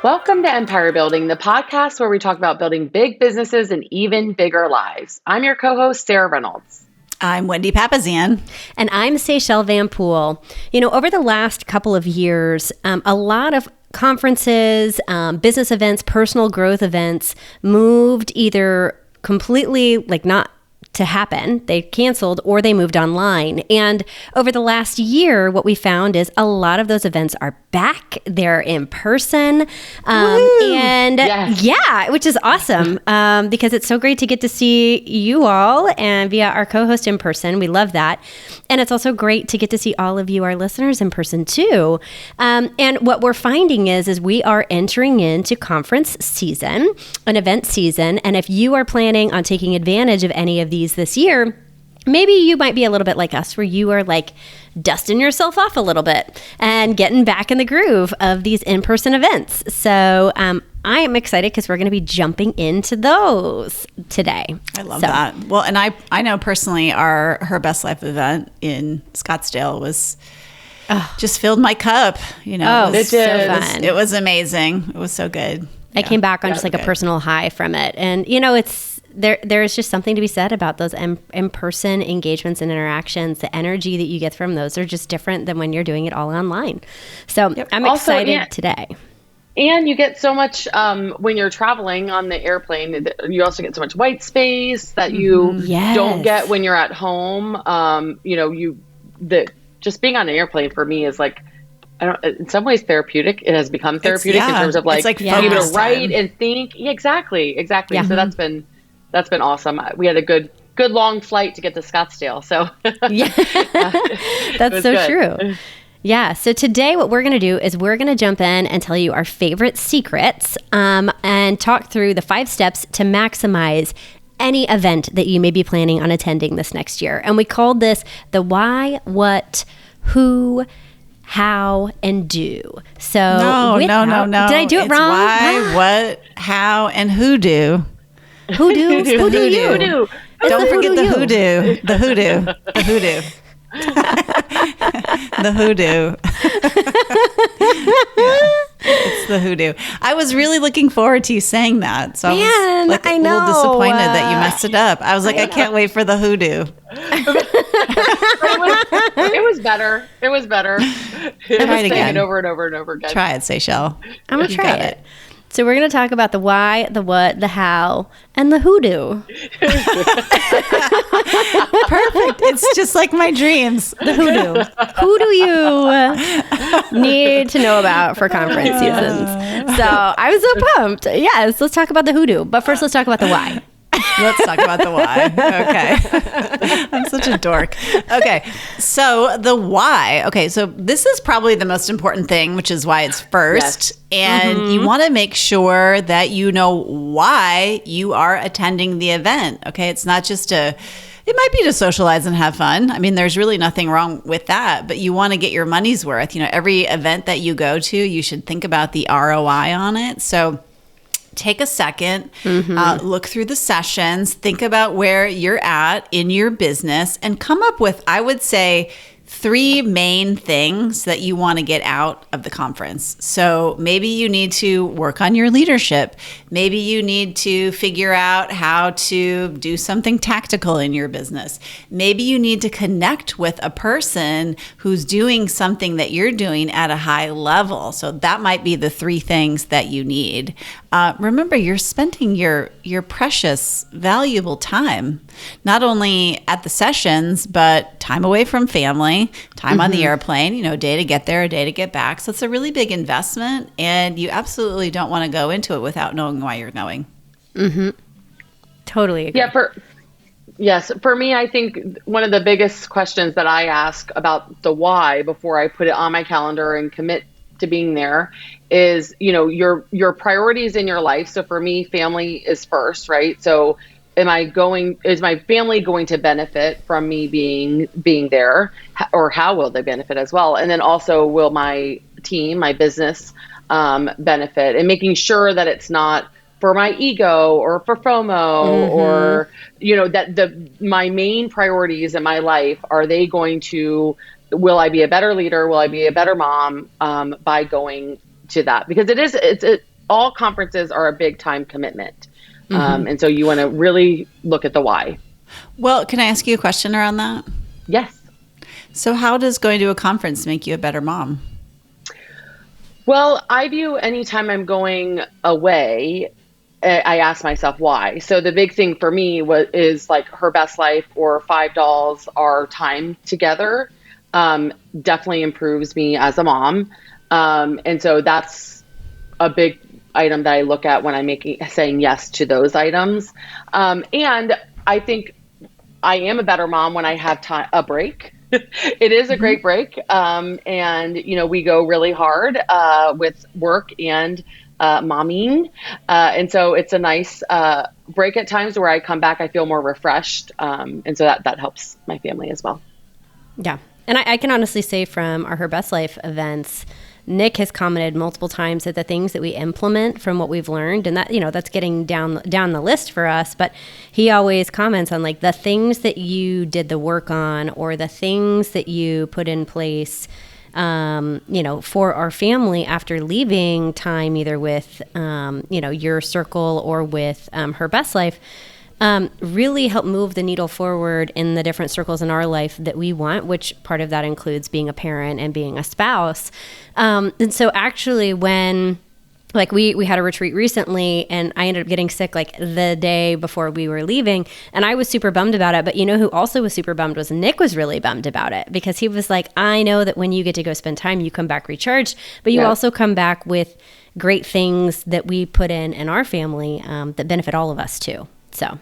Welcome to Empire Building, the podcast where we talk about building big businesses and even bigger lives. I'm your co-host, Sarah Reynolds. I'm Wendy Papazian. And I'm Seychelle Van Poole. You know, over the last couple of years, a lot of conferences, business events, personal growth events moved either completely not to happen. They canceled or they moved online. And over the last year, what we found is a lot of those events are back. They're in person. And Yes. yeah, which is awesome because it's so great to get to see you all and via our co-host in person. We love that. And it's also great to get to see all of you, our listeners, in person too. And what we're finding is we are entering into conference season, an event season. And if you are planning on taking advantage of any of these this year, maybe you might be a little bit like us where you are dusting yourself off a little bit and getting back in the groove of these in-person events. So I am excited because we're going to be jumping into those today. I love that. Well, and I know personally her Best Life event in Scottsdale was just filled my cup. You know, it was so fun. It was amazing. It was so good. I came back on just a personal high from it. And, you know, there's just something to be said about those in-person engagements and interactions. The energy that you get from those are just different than when you're doing it all online. So I'm excited today. And you get so much when you're traveling on the airplane. You also get so much white space that you don't get when you're at home. Just being on an airplane for me is in some ways therapeutic. It has become therapeutic in terms of being able to write and think. Yeah, exactly. Yeah. So that's been awesome. We had a good long flight to get to Scottsdale. So that's so true. Yeah. So today what we're going to do is we're going to jump in and tell you our favorite secrets and talk through the 5 steps to maximize any event that you may be planning on attending this next year. And we called this the why, what, who, how, and do. So no. Did I do it wrong? Why, what, how, and who do. Who do? Who do you? Hoodoo. Don't forget the hoodoo. The hoodoo. The hoodoo. The hoodoo. It's the hoodoo. I was really looking forward to you saying that. So I was a little disappointed that you messed it up. I was I can't wait for the hoodoo. It was better. It was better. Try it again. Over and over and over again. Try it, Seychelle. I'm going to try it. So we're going to talk about the why, the what, the how, and the hoodoo. Perfect. It's just like my dreams. The hoodoo. Who do you need to know about for conference seasons? So I was so pumped. Yes, let's talk about the hoodoo. But first, let's talk about the why. Let's talk about the why. Okay. I'm such a dork. Okay. So the why. Okay. So this is probably the most important thing, which is why it's first. Yes. And you want to make sure that you know why you are attending the event. Okay. It's not just it might be to socialize and have fun. I mean, there's really nothing wrong with that, but you want to get your money's worth. You know, every event that you go to, you should think about the ROI on it. So take a second, look through the sessions, think about where you're at in your business, and come up with, I would say, 3 main things that you want to get out of the conference. So maybe you need to work on your leadership. Maybe you need to figure out how to do something tactical in your business. Maybe you need to connect with a person who's doing something that you're doing at a high level. So that might be the 3 things that you need. Remember, you're spending your precious, valuable time, not only at the sessions, but time away from family, time on the airplane, a day to get there, a day to get back. So it's a really big investment, and you absolutely don't want to go into it without knowing why you're going. Totally agree. Yeah, for me, I think one of the biggest questions that I ask about the why before I put it on my calendar and commit to being there is, your priorities in your life. So for me, family is first, right? So is my family going to benefit from me being there, or how will they benefit as well? And then also, will my team, my business, benefit, and making sure that it's not for my ego or for FOMO or, that my main priorities in my life, will I be a better leader? Will I be a better mom by going to that? Because all conferences are a big time commitment. And so you want to really look at the why. Well, can I ask you a question around that? Yes. So how does going to a conference make you a better mom? Well, I view anytime I'm going away, I ask myself why. So the big thing for me is like Her Best Life or Five Dolls, our time together definitely improves me as a mom. And so that's a big item that I look at when I'm saying yes to those items. And I think I am a better mom when I have a break. It is a great break. And, we go really hard with work and momming. And so it's a nice break at times where I come back, I feel more refreshed. And so that helps my family as well. Yeah. And I can honestly say from our Her Best Life events, Nick has commented multiple times that the things that we implement from what we've learned, and that, that's getting down the list for us, but he always comments on like the things that you did the work on or the things that you put in place, for our family after leaving time either with, your circle or with Her Best Life. Really help move the needle forward in the different circles in our life that we want, which part of that includes being a parent and being a spouse. And so actually when we had a retreat recently and I ended up getting sick like the day before we were leaving and I was super bummed about it. But who also was super bummed was Nick was really bummed about it because he was like, I know that when you get to go spend time, you come back recharged, but you also come back with great things that we put in our family that benefit all of us too. So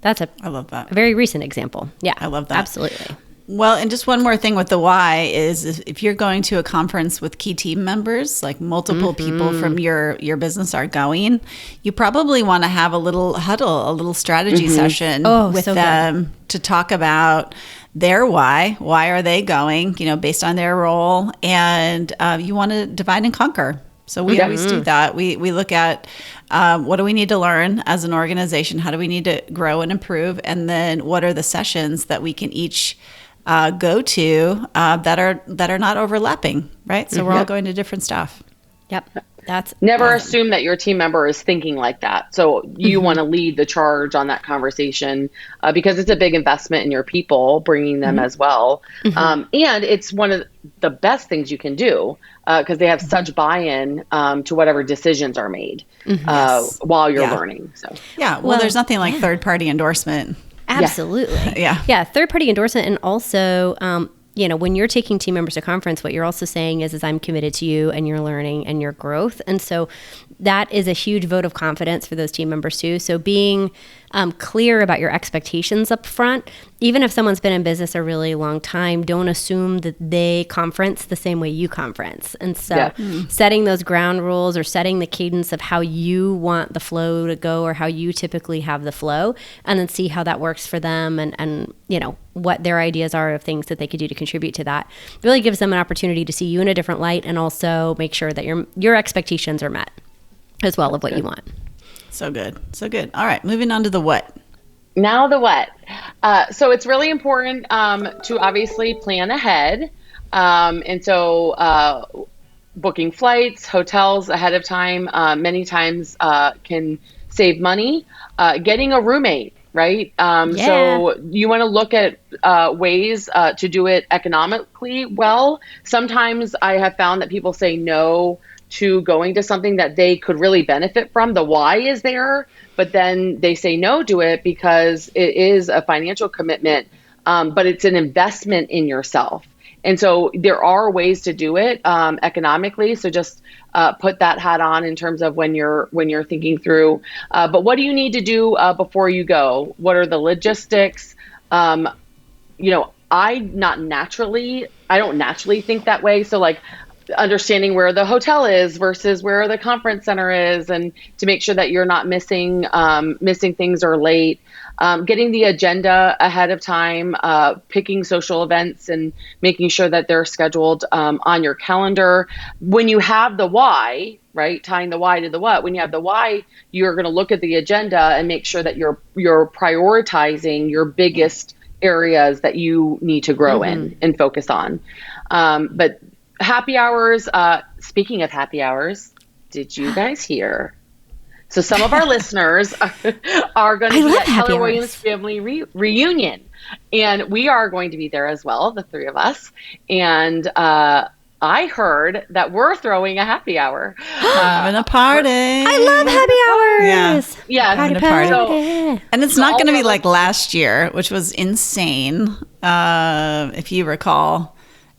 that's I love that. A very recent example. Yeah, I love that. Absolutely. Well, and just one more thing with the why is if you're going to a conference with key team members, like multiple people from your business are going, you probably want to have a little huddle, a little strategy session with them to talk about their why. Why are they going, based on their role. And you want to divide and conquer. So we always do that. We look at what do we need to learn as an organization? How do we need to grow and improve? And then what are the sessions that we can each go to that are not overlapping, right? So we're all going to different stuff. Yep. That's never awesome. assume that your team member is thinking like that. So you want to lead the charge on that conversation because it's a big investment in your people, bringing them as well. And it's one of the best things you can do because they have such buy-in to whatever decisions are made while you're learning. So well, there's nothing like third-party endorsement. Absolutely. Yeah. Third-party endorsement, and also when you're taking team members to conference, what you're also saying is I'm committed to you and your learning and your growth. And so that is a huge vote of confidence for those team members too. So being clear about your expectations up front, even if someone's been in business a really long time, don't assume that they conference the same way you conference. And so setting those ground rules or setting the cadence of how you want the flow to go or how you typically have the flow, and then see how that works for them and what their ideas are of things that they could do to contribute to that really gives them an opportunity to see you in a different light and also make sure that your expectations are met as well of what you want. So good. So good. All right. Moving on to the what. Now the what. So it's really important to obviously plan ahead. And so booking flights, hotels ahead of time many times can save money. Getting a roommate, right? So you want to look at ways to do it economically well. Sometimes I have found that people say no to going to something that they could really benefit from. The why is there, but then they say no to it because it is a financial commitment, but it's an investment in yourself. And so there are ways to do it economically. So just put that hat on in terms of when you're thinking through. But what do you need to do before you go? What are the logistics? I don't naturally think that way. So like understanding where the hotel is versus where the conference center is, and to make sure that you're not missing things or late. Getting the agenda ahead of time, picking social events and making sure that they're scheduled on your calendar. When you have the why, right, tying the why to the what, when you have the why, you're going to look at the agenda and make sure that you're prioritizing your biggest areas that you need to grow in and focus on. But happy hours, speaking of happy hours, did you guys hear? So some of our listeners are going to be at Keller Williams family reunion, and we are going to be there as well, the three of us. And I heard that we're throwing a happy hour. Having a party. I love happy hours. Yeah. Having a party. And it's not going to be like last year, which was insane. If you recall.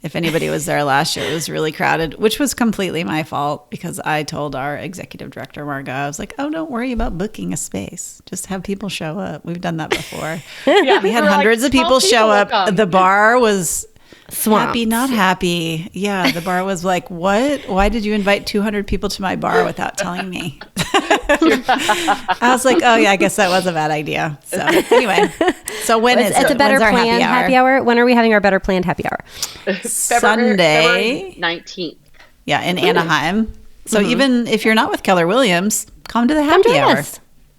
If anybody was there last year, it was really crowded, which was completely my fault because I told our executive director, Margot, I was like, oh, don't worry about booking a space. Just have people show up. We've done that before. We had hundreds of people show up. The bar was swamped. Happy, not happy. Yeah, the bar was like, what? Why did you invite 200 people to my bar without telling me? I was like, oh, yeah, I guess that was a bad idea. So anyway, so it's a better planned happy hour? When are we having our better planned happy hour? February 19th. Yeah, in Anaheim. So even if you're not with Keller Williams, come to the happy hour.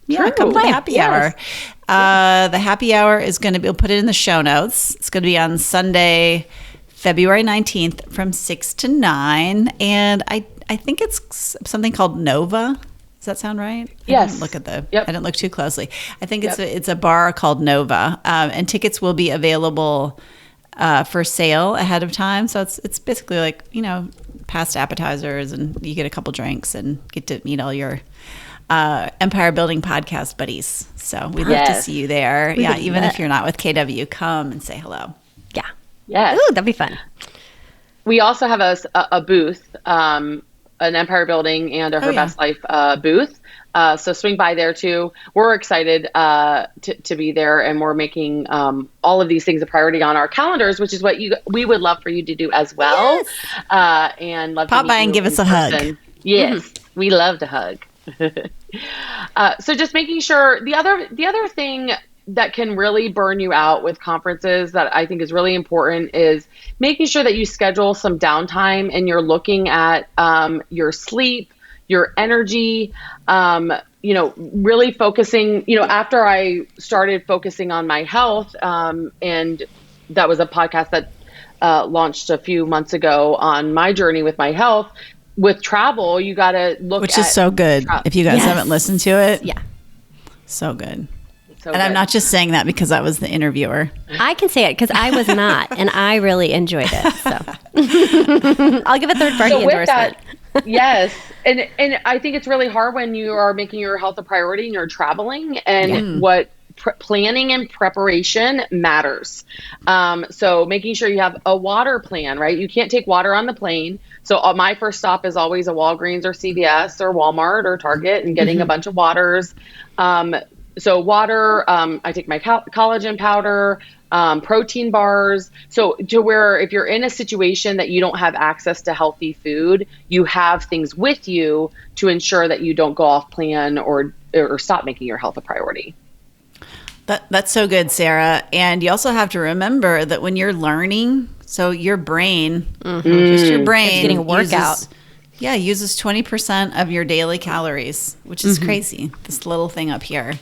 Yeah, come to the happy hour. The happy hour is going to be, we'll put it in the show notes. It's going to be on Sunday, February 19th from 6 to 9. And I think it's something called Nova. Does that sound right? Yes. I didn't look too closely. I think it's a bar called Nova, and tickets will be available for sale ahead of time. So it's basically like, past appetizers, and you get a couple drinks and get to meet all your Empire Building podcast buddies. So we'd love to see you there. Even if you're not with KW, come and say hello. Yeah. Yes. Ooh, that'd be fun. We also have a booth, an Empire Building and a Her Best Life booth. So swing by there too. We're excited to be there, and we're making all of these things a priority on our calendars, which is what we would love for you to do as well. Yes. And love pop to by and give us a hug. Yes, we love to hug. So just making sure the other thing that can really burn you out with conferences that I think is really important is making sure that you schedule some downtime and you're looking at your sleep, your energy, really focusing, after I started focusing on my health, and that was a podcast that launched a few months ago on my journey with my health. With travel, you got to look Which is so good. If you guys haven't listened to it. Yeah. So good. I'm not just saying that because I was the interviewer. I can say it because I was not, and I really enjoyed it. So I'll give a third-party endorsement. Yes. And I think it's really hard when you are making your health a priority and you're traveling, and what planning and preparation matters. So making sure you have a water plan, right? You can't take water on the plane. So my first stop is always a Walgreens or CVS or Walmart or Target and getting a bunch of waters. So water, I take my collagen powder, protein bars. So to where if you're in a situation that you don't have access to healthy food, you have things with you to ensure that you don't go off plan or stop making your health a priority. That's so good, Sarah. And you also have to remember that when you're learning, so your brain, just your brain, it's getting a workout. Uses 20% of your daily calories, which is crazy. This little thing up here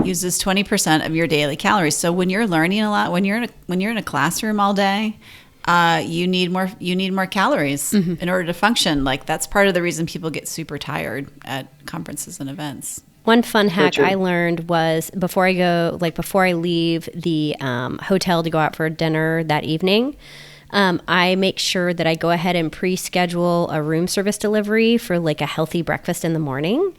uses 20% of your daily calories. So when you're learning a lot, when you're in a classroom all day, you need more calories in order to function. Like that's part of the reason people get super tired at conferences and events. One fun hack I learned was before I leave the hotel to go out for dinner that evening, I make sure that I go ahead and pre-schedule a room service delivery for like a healthy breakfast in the morning.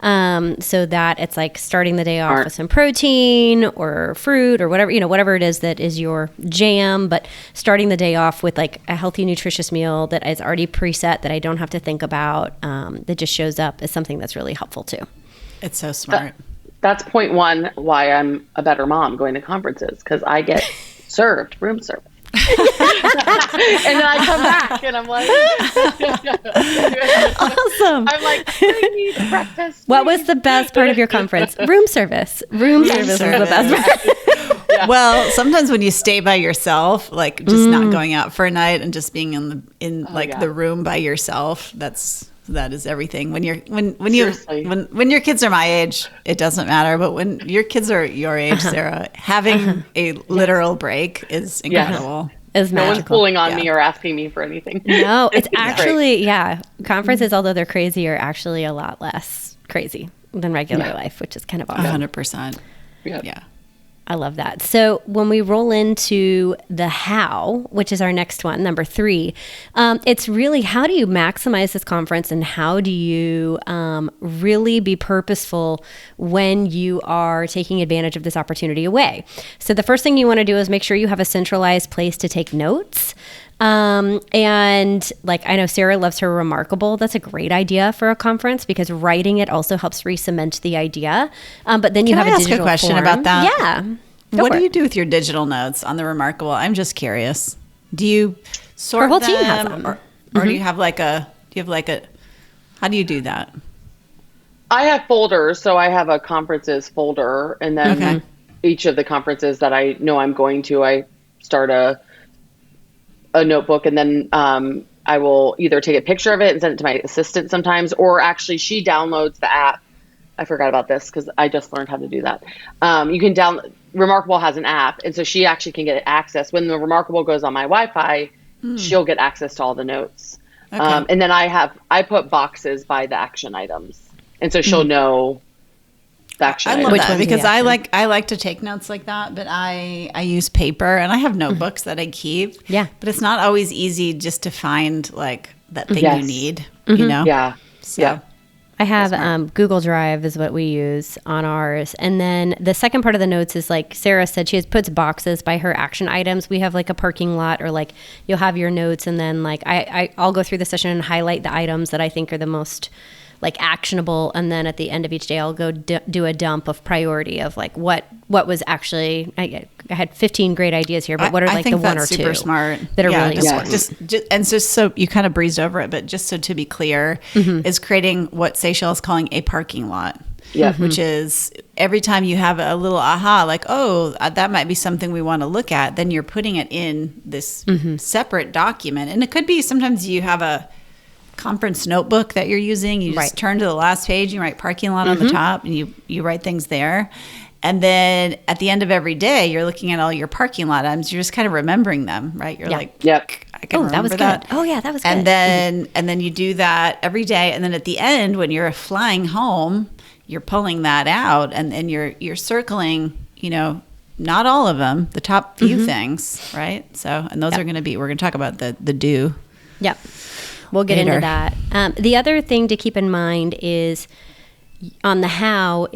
So that it's like starting the day off with some protein or fruit or whatever it is that is your jam, but starting the day off with like a healthy, nutritious meal that is already preset that I don't have to think about, that just shows up is something that's really helpful too. It's so smart. That's point one why I'm a better mom going to conferences, because I get served room service. And then I come back and I'm like, awesome. I'm like, I need breakfast. What was the best part of your conference? Room service. Room service was the best part. Yeah. Well, sometimes when you stay by yourself, like just not going out for a night and just being in the room by yourself, that is everything. When your kids are my age, it doesn't matter. But when your kids are your age, Sarah, having a literal break is incredible. is No one's magical. pulling on me or asking me for anything. No, it's great. actually, conferences, although they're crazy, are actually a lot less crazy than regular life, which is kind of awesome. 100%. Yep. Yeah. I love that. So when we roll into the how, which is our next one, number 3, it's really how do you maximize this conference and how do you really be purposeful when you are taking advantage of this opportunity away? So the first thing you want to do is make sure you have a centralized place to take notes. And like, I know Sarah loves her Remarkable. That's a great idea for a conference because writing it also helps re-cement the idea. But then you Can have I a ask a digital question form. about that? Yeah. What do you do with your digital notes on the Remarkable? I'm just curious. Do you sort Our whole them, team has them. or do you have how do you do that? I have folders, so I have a conferences folder, and then each of the conferences that I know I'm going to, I start a notebook, and then I will either take a picture of it and send it to my assistant sometimes, or actually she downloads the app. I forgot about this because I just learned how to do that. You can Remarkable has an app, and so she actually can get access. When the Remarkable goes on my Wi-Fi, she'll get access to all the notes. Okay. And then I put boxes by the action items, and so she'll know the action I items. love Which that one's the because action? I like to take notes like that, but I use paper and I have notebooks that I keep. Yeah. But it's not always easy just to find like that thing Yes. you need, you know? Yeah. So, Yeah. I have Google Drive is what we use on ours. And then the second part of the notes is like Sarah said, puts boxes by her action items. We have like a parking lot or like you'll have your notes and then like I'll go through the session and highlight the items that I think are the most like actionable. And then at the end of each day, I'll go do a dump of priority of like what was actually, I had 15 great ideas here, but what are I like think the one or that's two super smart. that are Yeah, really just, important? just and just so you kind of breezed over it, but just so to be clear, is creating what Seychelles is calling a parking lot. Yeah. Which is every time you have a little aha, like, oh, that might be something we want to look at, then you're putting it in this separate document. And it could be sometimes you have a conference notebook that you're using. You just turn to the last page, you write parking lot on the top, and you write things there. And then at the end of every day, you're looking at all your parking lot items. You're just kind of remembering them, right? You're like, Yep. I can That was remember good. that. Oh yeah, that was good. And then you do that every day. And then at the end, when you're flying home, you're pulling that out and then you're circling, not all of them, the top few things, right? So, and those are going to be, we're going to talk about the do. Yep. We'll get later. into that. The other thing to keep in mind is on the how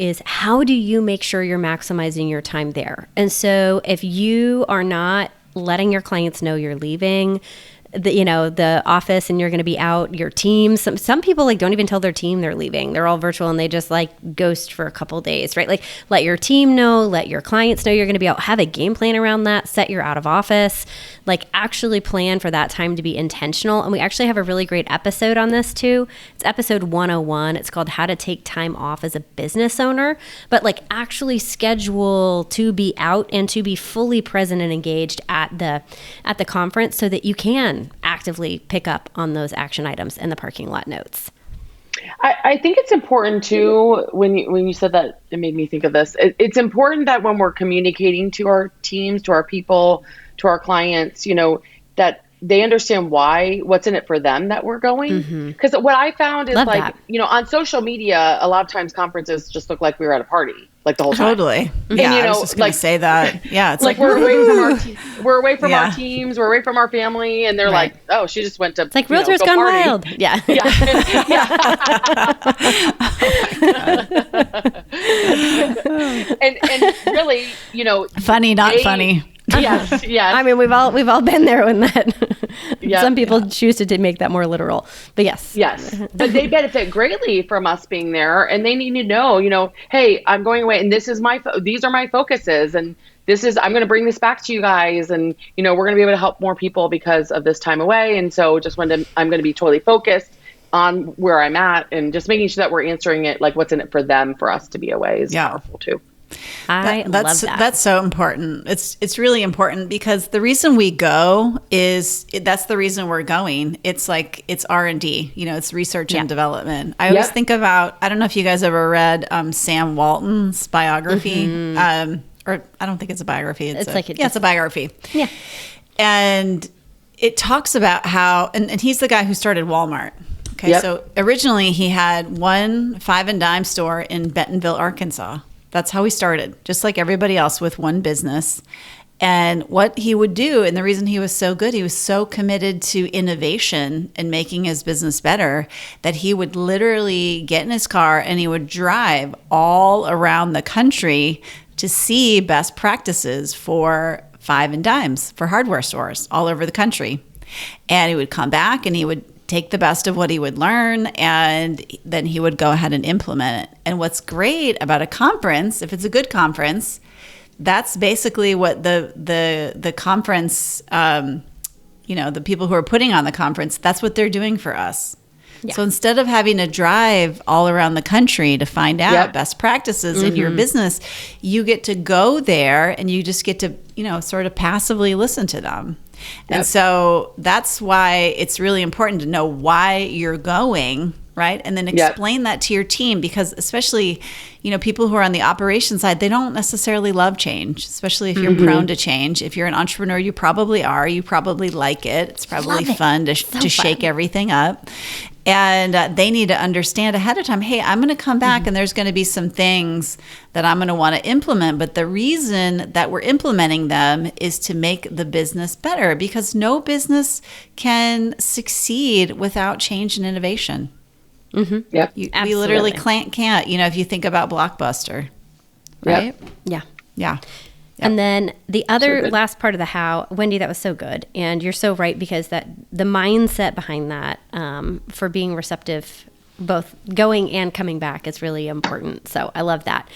do you make sure you're maximizing your time there? And so if you are not letting your clients know you're leaving the office and you're going to be out, your team, some people like don't even tell their team they're leaving. They're all virtual and they just like ghost for a couple days, right? Like let your team know, let your clients know you're going to be out, have a game plan around that, set your out of office, like actually plan for that time to be intentional. And we actually have a really great episode on this too. It's episode 101. It's called How to Take Time Off as a Business Owner, but like actually schedule to be out and to be fully present and engaged at the conference so that you can actively pick up on those action items in the parking lot notes. I think it's important too, when you said that, it made me think of this. It's important that when we're communicating to our teams, to our people, to our clients, that they understand what's in it for them that we're going. Because what I found is Love like, that. on social media, a lot of times conferences just look like we were at a party, like the whole time. Totally. Yeah, I was just going to say that. Yeah, it's like we're away from woo-hoo. we're away from Yeah. our teams, we're away from our family, and they're Right. like, oh, she just went to It's like Realtors go Gone party. Wild. Yeah. and really, Funny, not funny. Yes, yes. I mean, we've all been there when that. Yeah. Some people choose to make that more literal, but yes. Yes, but they benefit greatly from us being there, and they need to know, hey, I'm going away, and this is these are my focuses, and I'm going to bring this back to you guys, and we're going to be able to help more people because of this time away, and so I'm going to be totally focused on where I'm at, and just making sure that we're answering it like what's in it for them, for us to be away is powerful too. I love that. That's so important. It's really important because the reason we go that's the reason we're going. It's like it's R&D, it's research and development. I always think about, I don't know if you guys ever read Sam Walton's biography, or I don't think it's a biography. It's a biography. Yeah. And it talks about how, and he's the guy who started Walmart. Okay, so originally he had one 5 and dime store in Bentonville, Arkansas. That's how he started, just like everybody else with one business. And what he would do, and the reason he was so good, he was so committed to innovation and making his business better, that he would literally get in his car and he would drive all around the country to see best practices for 5 and dimes for hardware stores all over the country. And he would come back and he would take the best of what he would learn, and then he would go ahead and implement it. And what's great about a conference, if it's a good conference, that's basically what the conference, the people who are putting on the conference, that's what they're doing for us. Yeah. So instead of having to drive all around the country to find out best practices in your business, you get to go there and you just get to, sort of passively listen to them. And so that's why it's really important to know why you're going, right? And then explain that to your team, because especially, people who are on the operation side, they don't necessarily love change, especially if you're prone to change. If you're an entrepreneur, you probably are. You probably like it. It's probably fun to shake everything up. And they need to understand ahead of time, hey, I'm going to come back and there's going to be some things that I'm going to want to implement. But the reason that we're implementing them is to make the business better, because no business can succeed without change and innovation. We literally can't, if you think about Blockbuster, right? Yeah. And then the other last part of the how, Wendy, that was so good. And you're so right, because that the mindset behind that for being receptive, both going and coming back, is really important. So I love that.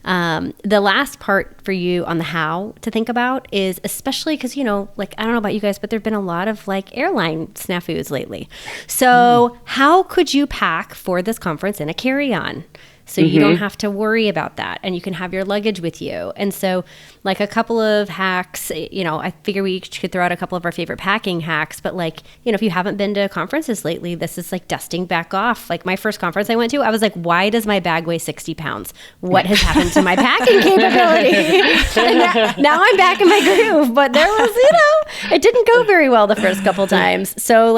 The last part for you on the how to think about is, especially because, I don't know about you guys, but there've been a lot of airline snafus lately. So how could you pack for this conference in a carry-on? So you don't have to worry about that, and you can have your luggage with you. And so a couple of hacks, I figure we could throw out a couple of our favorite packing hacks, but if you haven't been to conferences lately, this is dusting back off. My first conference I went to, I was like, why does my bag weigh 60 pounds? What has happened to my packing capability? And now I'm back in my groove, but there was, it didn't go very well the first couple times. So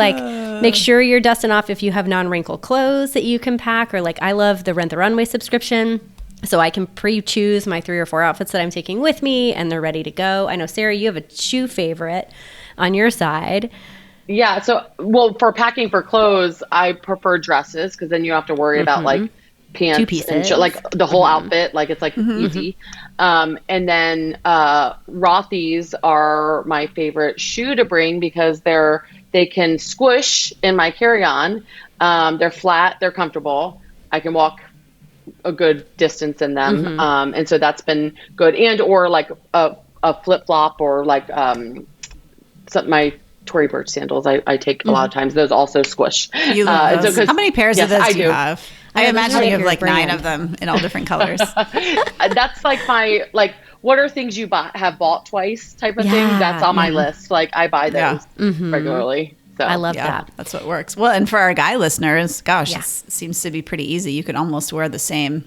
make sure you're dusting off if you have non-wrinkle clothes that you can pack, or I love the Rent the Runway subscription. So I can pre-choose my 3 or 4 outfits that I'm taking with me, and they're ready to go. I know, Sarah, you have a shoe favorite on your side. Yeah. So, for packing for clothes, I prefer dresses, because then you have to worry about pants, 2 pieces, and the whole outfit. It's easy. And then Rothy's are my favorite shoe to bring, because they can squish in my carry-on. They're flat. They're comfortable. I can walk a good distance in them. And so that's been good. And, or a flip flop, or my Tory Burch sandals, I take a lot of times. Those also squish. You love those. How many pairs of those do you have? I imagine you have 9 of them in all different colors. That's my, what are things you have bought twice type of thing? That's on my list. I buy those regularly. So, I love that. That's what works. Well, and for our guy listeners, gosh, it seems to be pretty easy. You can almost wear the same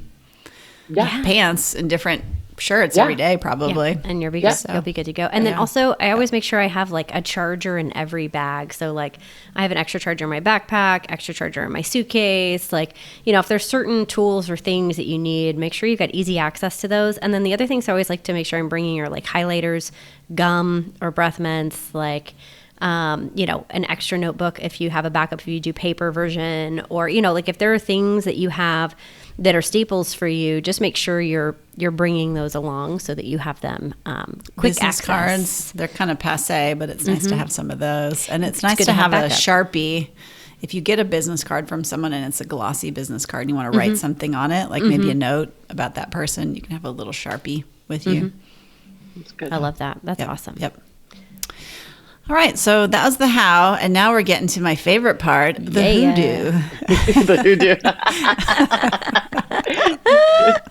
pants and different shirts every day, probably. And you'll be good to go. And then also, I always make sure I have a charger in every bag. So I have an extra charger in my backpack, extra charger in my suitcase. If there's certain tools or things that you need, make sure you've got easy access to those. And then the other things I always like to make sure I'm bringing are highlighters, gum, or breath mints, an extra notebook if you have a backup, if you do paper version, or, if there are things that you have that are staples for you, just make sure you're bringing those along so that you have them quick business access. Cards, they're kind of passe, but it's nice to have some of those. And it's nice to have a Sharpie. If you get a business card from someone and it's a glossy business card and you want to write something on it, maybe a note about that person, you can have a little Sharpie with you. That's good. I love that. That's awesome. Yep. All right, so that was the how, and now we're getting to my favorite part, the hoodoo. The hoodoo.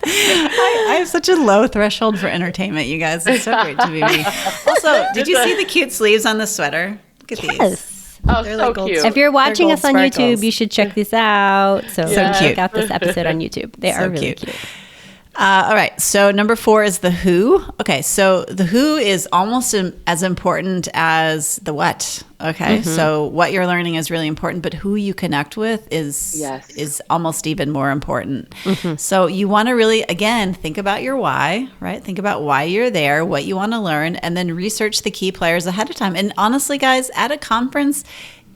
I have such a low threshold for entertainment, you guys. It's so great to be me. Also, did you see the cute sleeves on the sweater? Look at these. Oh, they're so cute. If you're watching us on sparkles. YouTube, you should check this out. So cute. check out this episode on YouTube. They are really cute. All right. So number 4 is the who. Okay. So the who is almost as important as the what. Okay. So what you're learning is really important, but who you connect with is almost even more important. So you want to really, again, think about your why, right? Think about why you're there, what you want to learn, and then research the key players ahead of time. And honestly, guys, at a conference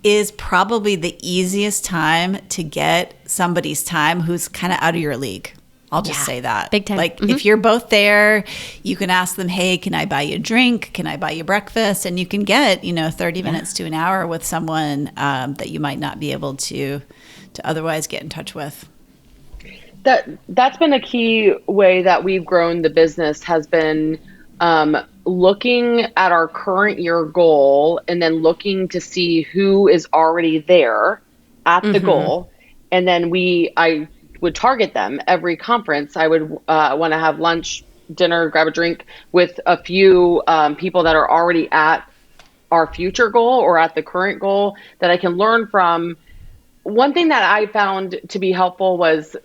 is probably the easiest time to get somebody's time who's kind of out of your league. I'll just say that. Big time. Like if you're both there, you can ask them, hey, can I buy you a drink? Can I buy you breakfast? And you can get, 30 minutes to an hour with someone that you might not be able to otherwise get in touch with. That's been a key way that we've grown the business, has been looking at our current year goal and then looking to see who is already there at the goal. And then I would target them every conference. I would want to have lunch, dinner, grab a drink with a few people that are already at our future goal or at the current goal that I can learn from. One thing that I found to be helpful was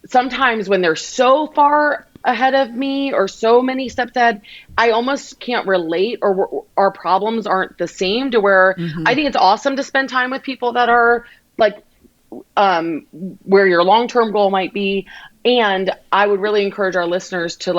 sometimes when they're so far ahead of me or so many steps ahead, I almost can't relate, or our problems aren't the same, to where I think it's awesome to spend time with people that are like where your long-term goal might be. And I would really encourage our listeners to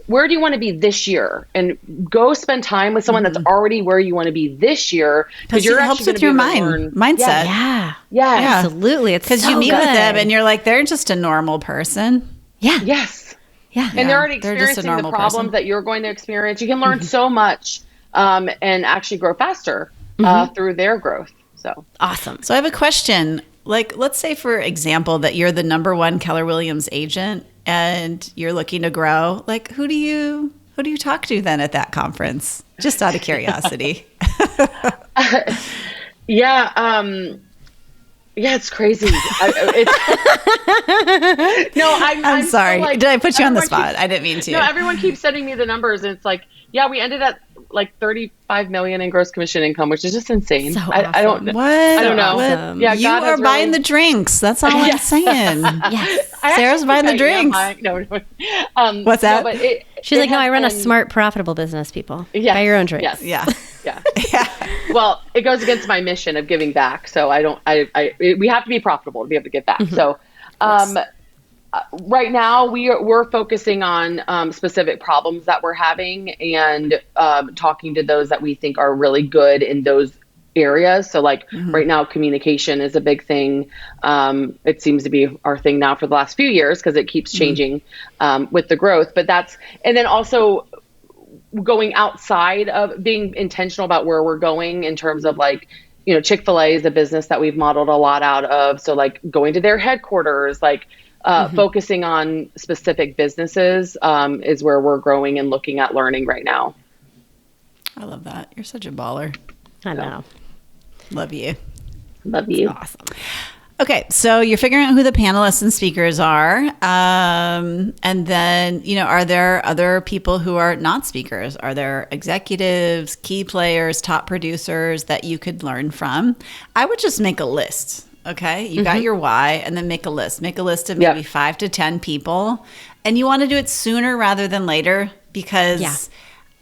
where do you want to be this year? And go spend time with someone that's already where you want to be this year. Because it helps with your mindset. Yeah. Yeah. Absolutely. It's because you meet with them and you're like, they're just a normal person. Yeah. Yes. Yeah. And they're already experiencing the problems that you're going to experience. You can learn so much and actually grow faster through their growth. So awesome. So I have a question. Let's say, for example, that you're the number 1 Keller Williams agent and you're looking to grow. Who do you talk to then at that conference? Just out of curiosity. Yeah, it's crazy. I'm sorry. So, did I put you on the spot? I didn't mean to. No, everyone keeps sending me the numbers, and it's we ended at $35 million in gross commission income, which is just insane. So I don't What? I don't know. Awesome. Yeah, you are buying the drinks. That's all I'm saying. Yes. Sarah's buying the drinks. No. What's that? No, but She's no, I run a smart, profitable business, people. Yes, Buy your own drinks. Yes. Yeah. Well, it goes against my mission of giving back. So we have to be profitable to be able to give back. So, right now we're focusing on specific problems that we're having and talking to those that we think are really good in those areas. So right now, communication is a big thing. It seems to be our thing now for the last few years because it keeps changing with the growth. But and then also going outside of being intentional about where we're going in terms of Chick-fil-A is a business that we've modeled a lot out of. So going to their headquarters, focusing on specific businesses is where we're growing and looking at learning right now. I love that. You're such a baller. I know. Love you. Love you. Awesome. Okay, so you're figuring out who the panelists and speakers are. And then, are there other people who are not speakers? Are there executives, key players, top producers that you could learn from? I would just make a list. Okay, you got your why, and then make a list. Make a list of maybe 5 to 10 people. And you want to do it sooner rather than later, because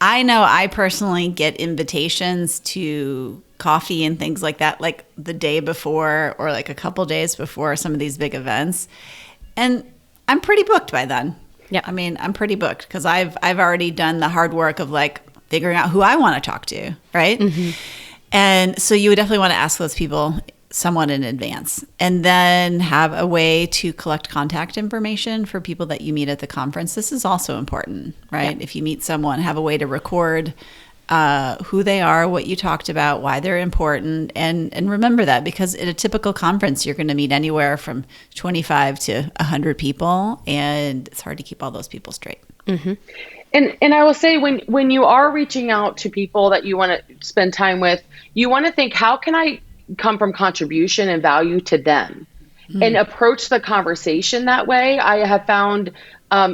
I know I personally get invitations to coffee and things like that, the day before or a couple days before some of these big events. And I'm pretty booked by then. Yeah. I mean, I'm pretty booked because I've already done the hard work of figuring out who I want to talk to. Right. And so you would definitely want to ask those people somewhat in advance, and then have a way to collect contact information for people that you meet at the conference. This is also important, right? If you meet someone, have a way to record who they are, what you talked about, why they're important, and remember that, because at a typical conference, you're going to meet anywhere from 25 to 100 people, and it's hard to keep all those people straight. And I will say, when you are reaching out to people that you want to spend time with, you want to think, how can I come from contribution and value to them, and approach the conversation that way. I have found,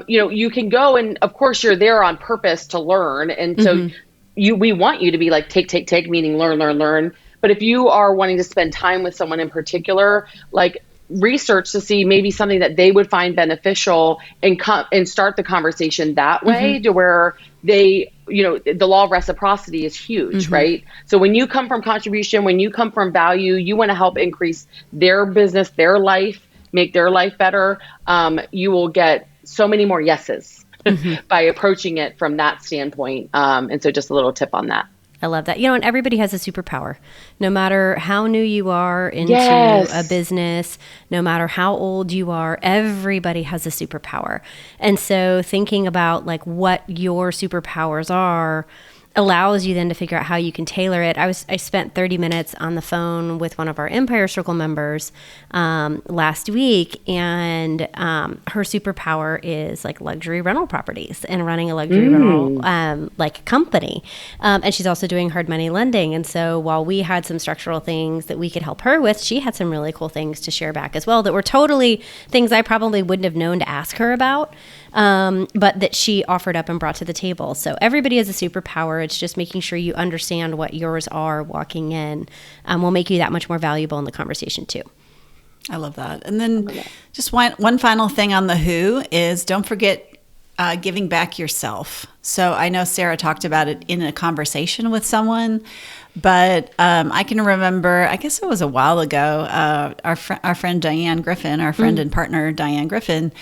you can go, and of course you're there on purpose to learn. And so we want you to be take, meaning learn. But if you are wanting to spend time with someone in particular, research to see maybe something that they would find beneficial and start the conversation that way to where they, the law of reciprocity is huge, right? So when you come from contribution, when you come from value, you want to help increase their business, their life, make their life better. You will get so many more yeses by approaching it from that standpoint. And so just a little tip on that. I love that. And everybody has a superpower. No matter how new you are into a business, no matter how old you are, everybody has a superpower. And so thinking about like what your superpowers are allows you then to figure out how you can tailor it. I spent 30 minutes on the phone with one of our Empire Circle members last week, and her superpower is like luxury rental properties and running a luxury rental like company. And she's also doing hard money lending. And so while we had some structural things that we could help her with, she had some really cool things to share back as well that were totally things I probably wouldn't have known to ask her about. But that she offered up and brought to the table. So everybody has a superpower. It's just making sure you understand what yours are walking in will make you that much more valuable in the conversation too. I love that. And then just one final thing on the who is don't forget giving back yourself. So I know Sarah talked about it in a conversation with someone, but I can remember, I guess it was a while ago, our friend Diane Griffin, our friend and partner Diane Griffin,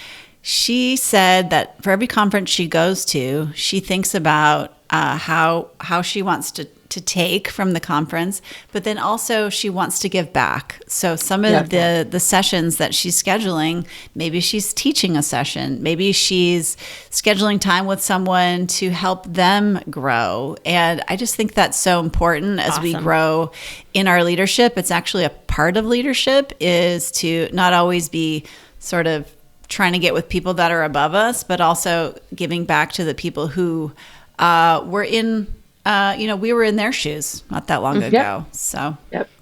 she said that for every conference she goes to, she thinks about how she wants to take from the conference, but then also she wants to give back. So some of the sessions that she's scheduling, maybe she's teaching a session, maybe she's scheduling time with someone to help them grow. And I just think that's so important as we grow in our leadership. It's actually a part of leadership is to not always be sort of trying to get with people that are above us, but also giving back to the people who were in, we were in their shoes not that long ago. So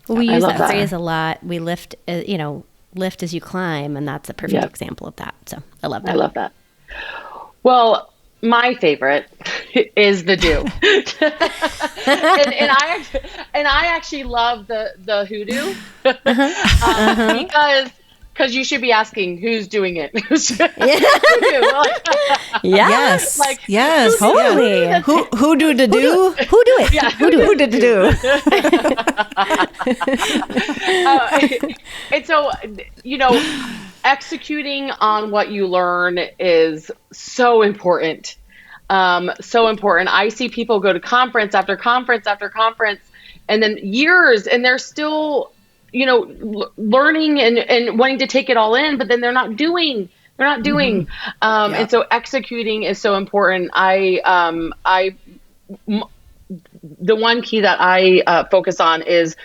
we use that phrase a lot. We lift, lift as you climb, and that's a perfect example of that. So I love that. I love that. Well, my favorite is the do. and I actually love the hoodoo because you should be asking who's doing it. Yes. Yes. Totally. Who do to do? Who do it? Yeah. Who do to do? And so, executing on what you learn is so important. So important. I see people go to conference after conference after conference and then years, and they're still learning and wanting to take it all in, but then they're not doing. And so executing is so important. The one key that I focus on is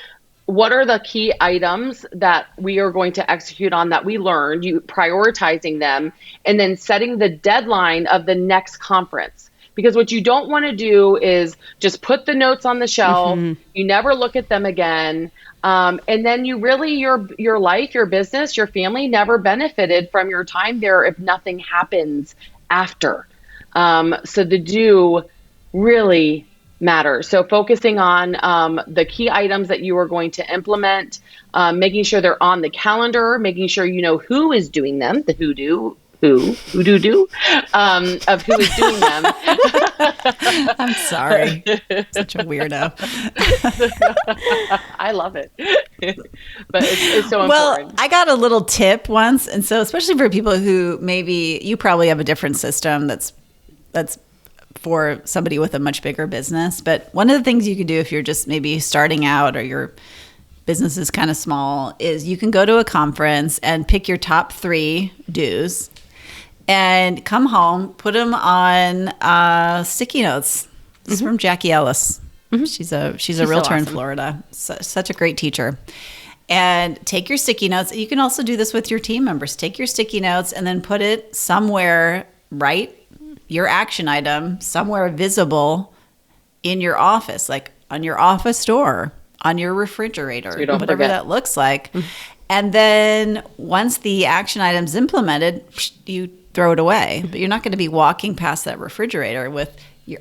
what are the key items that we are going to execute on that we learned, you prioritizing them, and then setting the deadline of the next conference. Because what you don't want to do is just put the notes on the shelf, you never look at them again. And then you really, your life, your business, your family never benefited from your time there if nothing happens after. So the do really matters. So focusing on the key items that you are going to implement, making sure they're on the calendar, making sure you know who is doing them, the who do, of who is doing them. I'm sorry. Such a weirdo. I love it. But it's so important. Well, I got a little tip once. And so especially for people who maybe you probably have a different system that's for somebody with a much bigger business. But one of the things you can do if you're just maybe starting out or your business is kind of small is you can go to a conference and pick your top 3 do's. And come home, put them on sticky notes. This is from Jackie Ellis. She's a realtor in Florida. Such a great teacher. And take your sticky notes. You can also do this with your team members. Take your sticky notes and then put it somewhere, write your action item somewhere visible in your office, like on your office door, on your refrigerator, so whatever that looks like. And then once the action item's implemented, you throw it away. But you're not going to be walking past that refrigerator with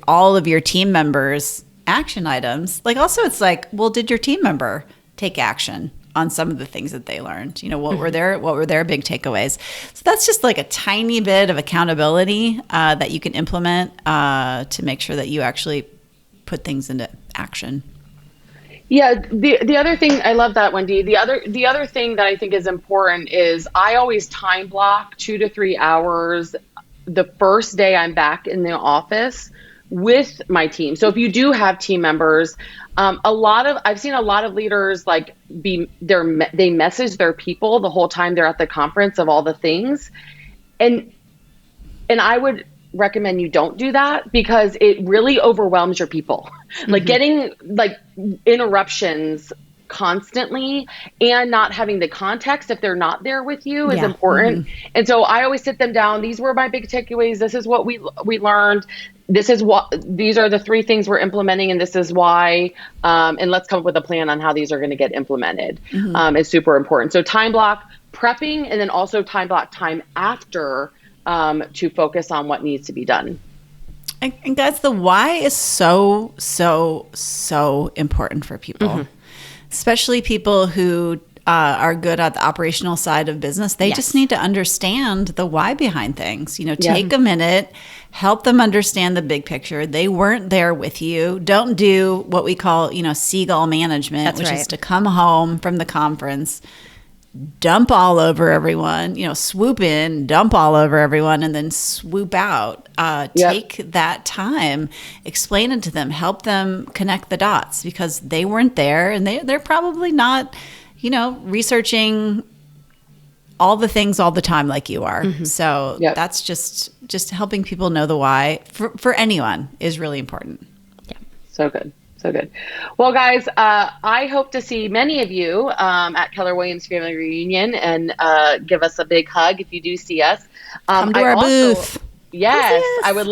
all of your team members' action items. Like also it's like, well, did your team member take action on some of the things that they learned. What were their big takeaways? So that's just like a tiny bit of accountability that you can implement to make sure that you actually put things into action. Yeah, the other thing, I love that, Wendy. The other thing that I think is important is I always time block 2 to 3 hours the first day I'm back in the office with my team. So if you do have team members, I've seen a lot of leaders they message their people the whole time they're at the conference of all the things, and I would recommend you don't do that because it really overwhelms your people. Like getting interruptions constantly and not having the context if they're not there with you is important. And so I always sit them down. These were my big takeaways. This is what we learned. These are the 3 things we're implementing, and this is why, and let's come up with a plan on how these are going to get implemented. Is super important. So time block prepping, and then also time block time after to focus on what needs to be done. And guys, the why is so, so, so important for people, especially people who are good at the operational side of business. They just need to understand the why behind things. Take a minute, help them understand the big picture. They weren't there with you. Don't do what we call, seagull management, which is to come home from the conference, dump all over everyone, swoop in, dump all over everyone, and then swoop out. Take that time, explain it to them, help them connect the dots because they weren't there and they're probably not, researching all the things all the time like you are. So that's just helping people know the why for anyone is really important. Yeah. So good. So good. Well, guys, I hope to see many of you at Keller Williams Family Reunion and give us a big hug if you do see us. Come to our booth. Yes, I would.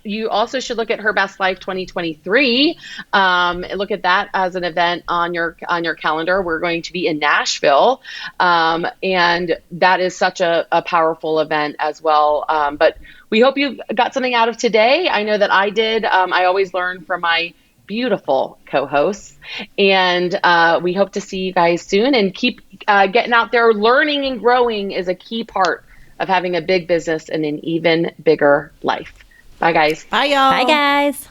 You also should look at Her Best Life 2023. Look at that as an event on your calendar. We're going to be in Nashville, and that is such a powerful event as well. But we hope you got something out of today. I know that I did. I always learn from my beautiful co-hosts, and we hope to see you guys soon, and keep getting out there. Learning and growing is a key part of having a big business and an even bigger life. Bye guys. Bye y'all. Bye guys.